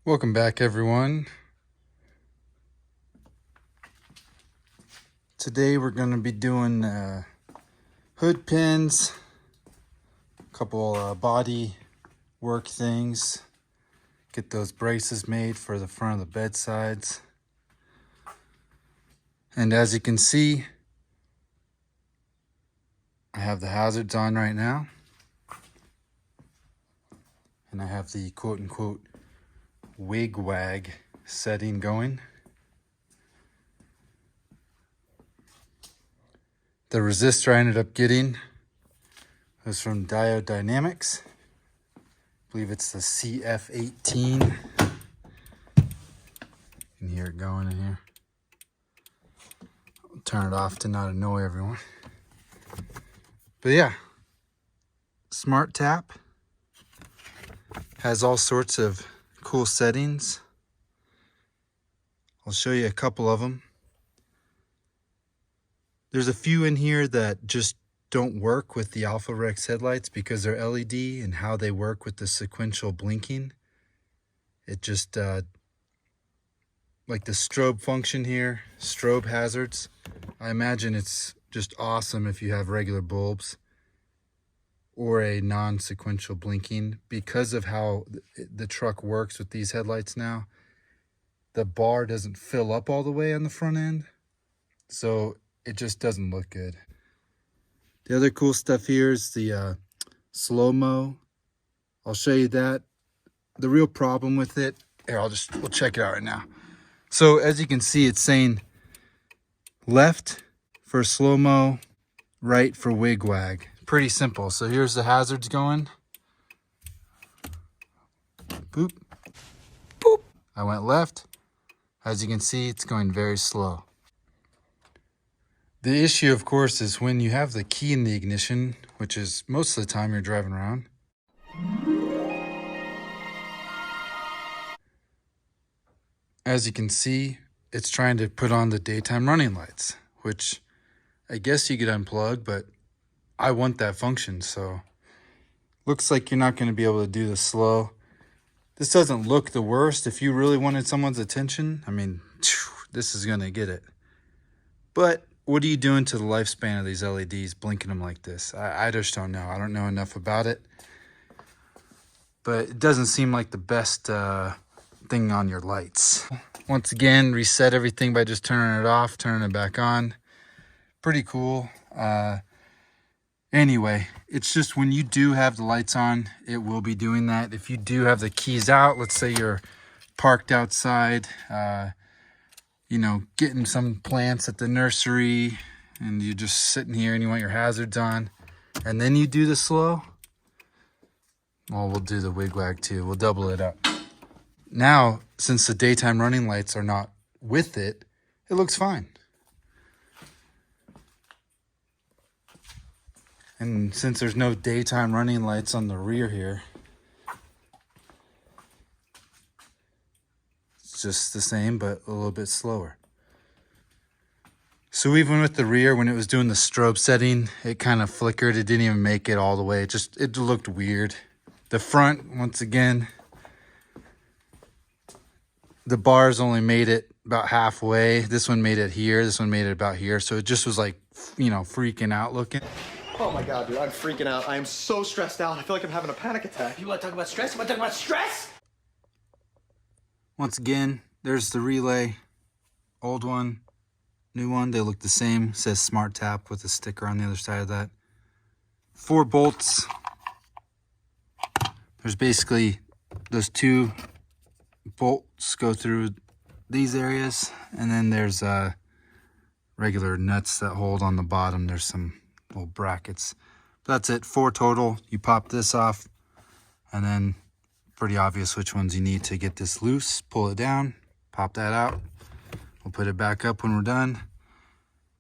Welcome back, everyone. Today we're going to be doing hood pins, a couple body work things, get those braces made for the front of the bedsides. And as you can see, I have the hazards on right now. And I have the quote-unquote wig wag setting going. The resistor I ended up getting was from Diode Dynamics. I believe it's the CF18. You can hear it going in here. I'll turn it off to not annoy everyone. But yeah, SmartTap has all sorts of cool settings. I'll show you a couple of them. There's a few in here that just don't work with the AlphaRex headlights because they're LED and how they work with the sequential blinking. It just, like the strobe function here, strobe hazards. I imagine it's just awesome if you have regular bulbs or a non-sequential blinking. Because of how the truck works with these headlights now, the bar doesn't fill up all the way on the front end, so it just doesn't look good. The other cool stuff here is the slow-mo. I'll show you that. The real problem with it, here, we'll check it out right now. So as you can see, it's saying left for slow-mo, right for wig wag. Pretty simple. So here's the hazards going. Boop. Boop. I went left. As you can see, it's going very slow. The issue, of course, is when you have the key in the ignition, which is most of the time you're driving around. As you can see, it's trying to put on the daytime running lights, which I guess you could unplug, but I want that function, so looks like you're not going to be able to do the slow. This doesn't look the worst. If you really wanted someone's attention, I mean, this is going to get it. But what are you doing to the lifespan of these LEDs, blinking them like this? I just don't know. I don't know enough about it. But it doesn't seem like the best thing on your lights. Once again, reset everything by just turning it off, turning it back on. Pretty cool. Anyway, it's just when you do have the lights on, it will be doing that. If you do have the keys out, let's say you're parked outside, you know, getting some plants at the nursery, and you're just sitting here and you want your hazards on, and then you do the slow, well, we'll do the wig wag too. We'll double it up. Now, since the daytime running lights are not with it, it looks fine. And since there's no daytime running lights on the rear here, it's just the same, but a little bit slower. So even with the rear, when it was doing the strobe setting, it kind of flickered. It didn't even make it all the way. It looked weird. The front, once again, the bars only made it about halfway. This one made it here. This one made it about here. So it just was like, you know, freaking out looking. Oh my God, dude, I'm freaking out. I am so stressed out. I feel like I'm having a panic attack. You want to talk about stress? You want to talk about stress? Once again, there's the relay. Old one, new one. They look the same. It says SmartTap with a sticker on the other side of that. 4 bolts. There's basically those 2 bolts go through these areas. And then there's regular nuts that hold on the bottom. There's some little brackets. That's it, 4 total. You pop this off, and then pretty obvious which ones you need to get this loose. Pull it down, pop that out. We'll put it back up when we're done.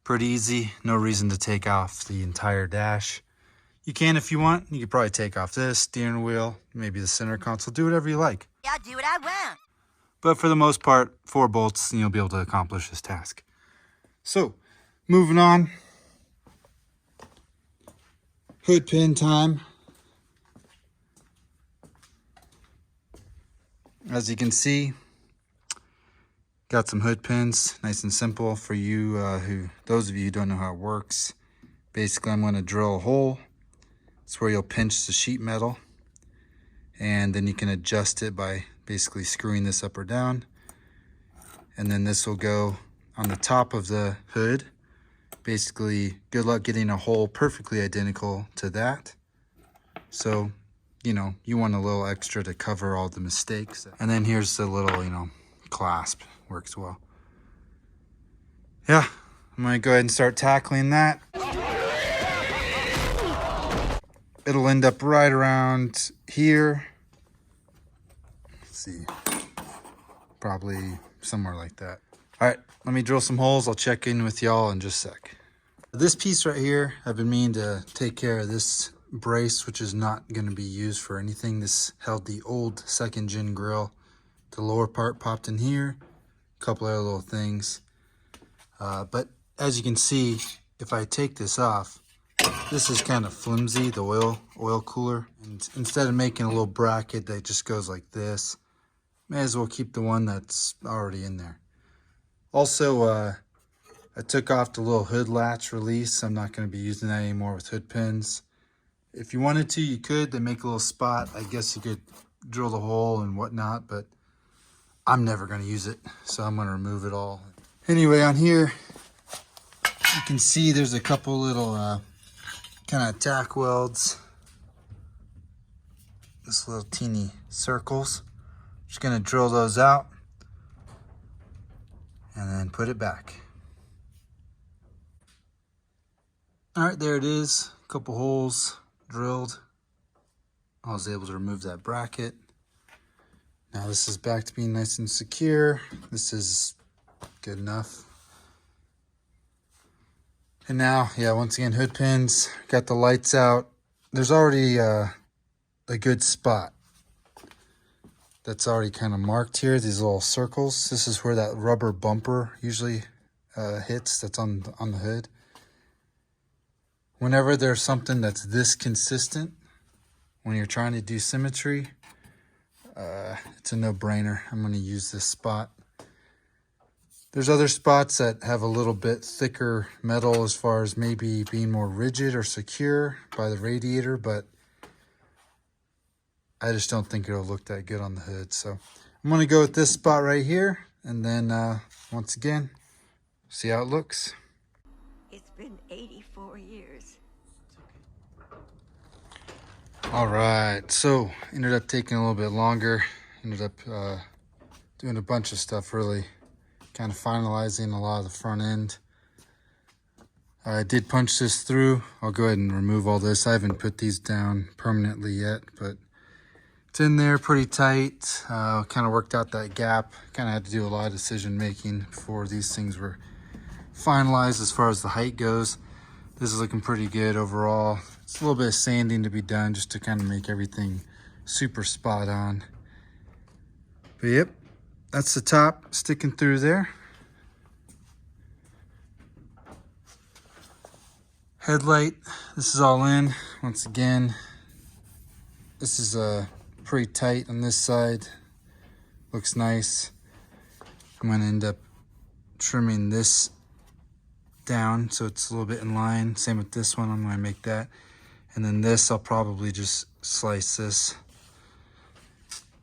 Pretty easy. No reason to take off the entire dash. You can if you want. You could probably take off this steering wheel, maybe the center console. Do whatever you like. Yeah, do what I want. But for the most part, 4 bolts, and you'll be able to accomplish this task. So, moving on. Hood pin time. As you can see, got some hood pins, nice and simple for you those of you who don't know how it works. Basically, I'm going to drill a hole. It's where you'll pinch the sheet metal, and then you can adjust it by basically screwing this up or down. And then this will go on the top of the hood. Basically, good luck getting a hole perfectly identical to that. So, you know, you want a little extra to cover all the mistakes. And then here's the little, clasp. Works well. Yeah, I'm gonna go ahead and start tackling that. It'll end up right around here. Let's see, probably somewhere like that. All right, let me drill some holes. I'll check in with y'all in just a sec. This piece right here, I've been meaning to take care of this brace, which is not gonna be used for anything. This held the old 2nd gen grill. The lower part popped in here, a couple other little things. But as you can see, if I take this off, this is kind of flimsy, the oil cooler. And instead of making a little bracket that just goes like this, may as well keep the one that's already in there. Also, I took off the little hood latch release. I'm not going to be using that anymore with hood pins. If you wanted to, you could. They make a little spot. I guess you could drill the hole and whatnot, but I'm never going to use it, so I'm going to remove it all. Anyway, on here, you can see there's a couple little kind of tack welds. This little teeny circles. Just going to drill those out and then put it back. All right, there it is. A couple holes drilled. I was able to remove that bracket. Now this is back to being nice and secure. This is good enough. And now, yeah, once again, hood pins. Got the lights out. There's already a good spot that's already kind of marked here. These little circles. This is where that rubber bumper usually hits. That's on the hood. Whenever there's something that's this consistent, when you're trying to do symmetry, it's a no-brainer. I'm going to use this spot. There's other spots that have a little bit thicker metal as far as maybe being more rigid or secure by the radiator, but I just don't think it'll look that good on the hood. So I'm going to go with this spot right here, and then once again, see how it looks. It's been 84 years. All right, so ended up taking a little bit longer. Ended up doing a bunch of stuff, really kind of finalizing a lot of the front end. I did punch this through. I'll go ahead and remove all this. I haven't put these down permanently yet, but it's in there pretty tight. Kind of worked out that gap. Kind of had to do a lot of decision making before these things were finalized as far as the height goes. This is looking pretty good overall. It's a little bit of sanding to be done just to kind of make everything super spot on. But yep, that's the top sticking through there. Headlight, this is all in. Once again, this is pretty tight on this side. Looks nice. I'm going to end up trimming this down so it's a little bit in line. Same with this one, I'm going to make that. And then this, I'll probably just slice this.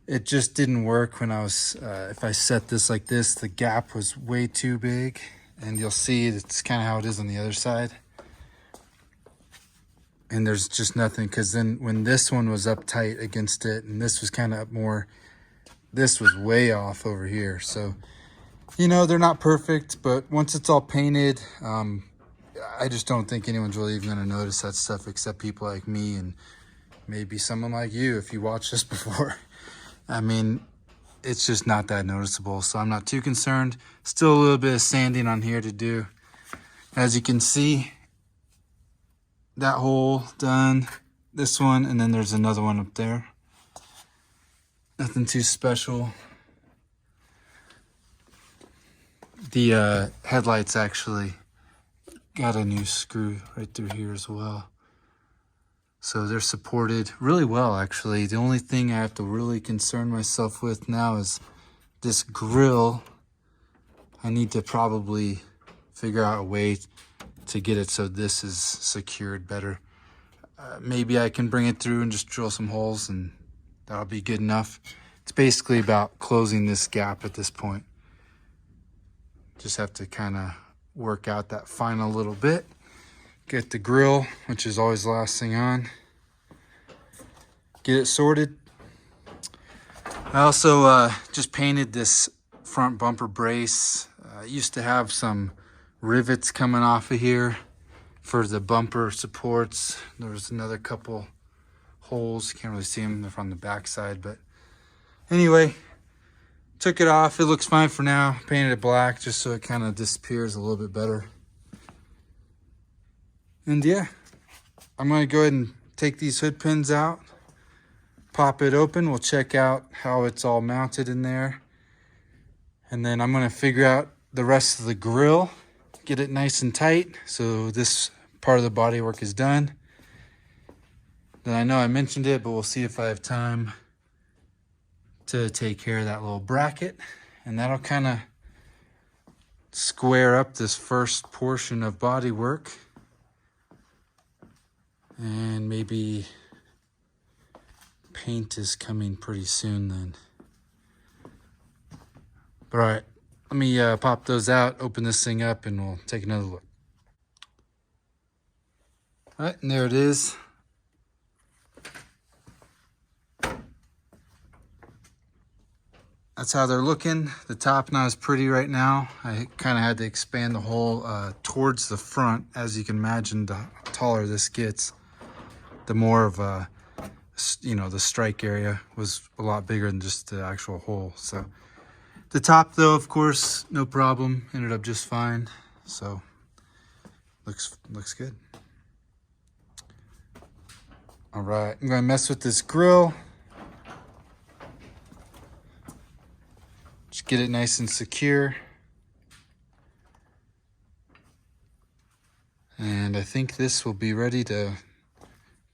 It just didn't work when I was, if I set this like this, the gap was way too big. And you'll see it's kind of how it is on the other side. And there's just nothing, because then when this one was up tight against it and this was kind of up more, this was way off over here. So, you know, they're not perfect, but once it's all painted, I just don't think anyone's really even going to notice that stuff except people like me and maybe someone like you if you watched this before. I mean, it's just not that noticeable, so I'm not too concerned. Still a little bit of sanding on here to do. As you can see, that hole done, this one, and then there's another one up there. Nothing too special. The headlights actually got a new screw right through here as well. So they're supported really well, actually. The only thing I have to really concern myself with now is this grill. I need to probably figure out a way to get it so this is secured better. Maybe I can bring it through and just drill some holes and that'll be good enough. It's basically about closing this gap at this point. Just have to kind of work out that final little bit. Get the grill, which is always the last thing on. Get it sorted. I also just painted this front bumper brace. I used to have some rivets coming off of here for the bumper supports. There was another couple holes. Can't really see them. They're from the back side, but anyway, took it off. It looks fine for now. Painted it black just so it kind of disappears a little bit better. And yeah, I'm going to go ahead and take these hood pins out, pop it open. We'll check out how it's all mounted in there. And then I'm going to figure out the rest of the grill, get it nice and tight so this part of the bodywork is done. Then I know I mentioned it, but we'll see if I have time to take care of that little bracket. And that'll kind of square up this first portion of bodywork. And maybe paint is coming pretty soon then. But all right, let me pop those out, open this thing up, and we'll take another look. All right, and there it is. That's how they're looking. The top not as pretty right now. I kind of had to expand the hole towards the front. As you can imagine, the taller this gets, the more of a, the strike area was a lot bigger than just the actual hole. So the top though, of course, no problem. Ended up just fine. So looks good. All right, I'm gonna mess with this grill. Just get it nice and secure. And I think this will be ready to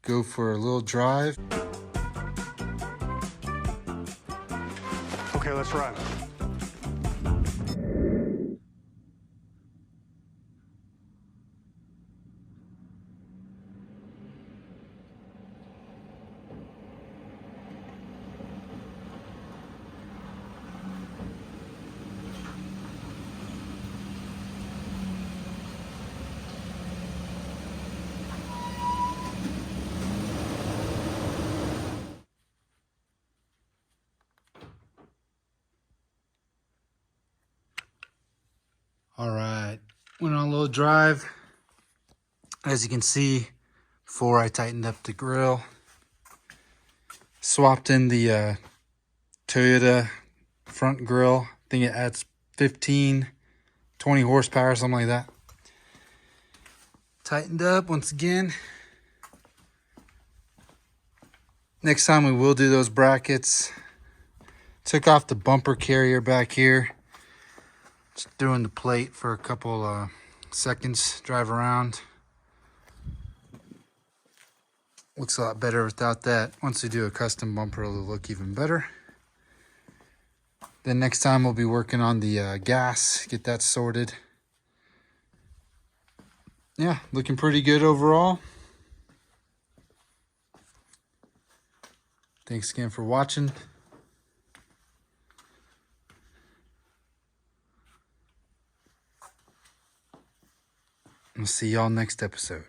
go for a little drive. Okay, let's run. All right, went on a little drive. As you can see, before I tightened up the grill, swapped in the Toyota front grill. I think it adds 15, 20 horsepower, something like that. Tightened up once again. Next time we will do those brackets. Took off the bumper carrier back here. Just threw in the plate for a couple seconds, drive around. Looks a lot better without that. Once we do a custom bumper, it'll look even better. Then next time we'll be working on the gas, get that sorted. Yeah, looking pretty good overall. Thanks again for watching. We'll see y'all next episode.